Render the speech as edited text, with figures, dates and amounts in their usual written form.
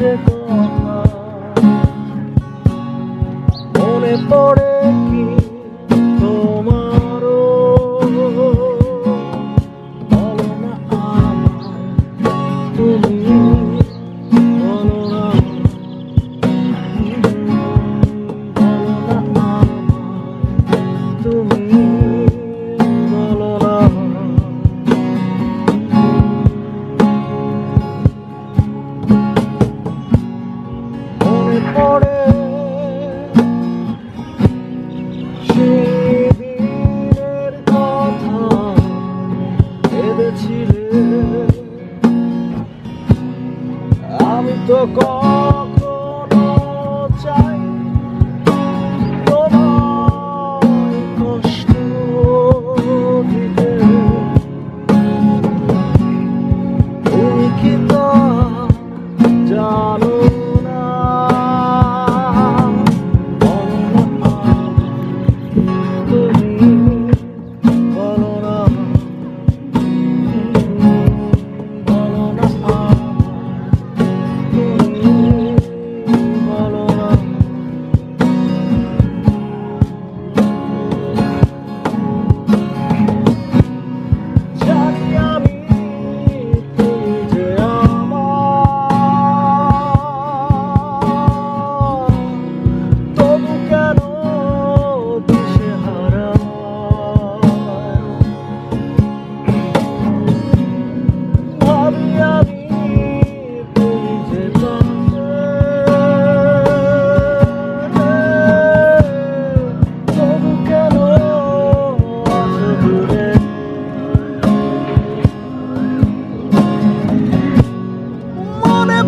যে কথা মনে পড়ে কি তোমারও? বলো না আমায় তুমি, বলো না, বলো না আমায় তুমি, বলো না। মনে পড়ে সেদিনের কথা, ভেবেছিলে আমি তো কখনো চাই তোমায় কষ্ট দিতে। তুমি কি তা জানো না? বলো না তুমি, বলো না, বলো না তুমি, বলো না। জানি আমি তুমি যে আমার, তবু কেন দিশেহারা? ভাবি আমি তুমি যে কাছে, তবু কেন আছো দূরে? মনে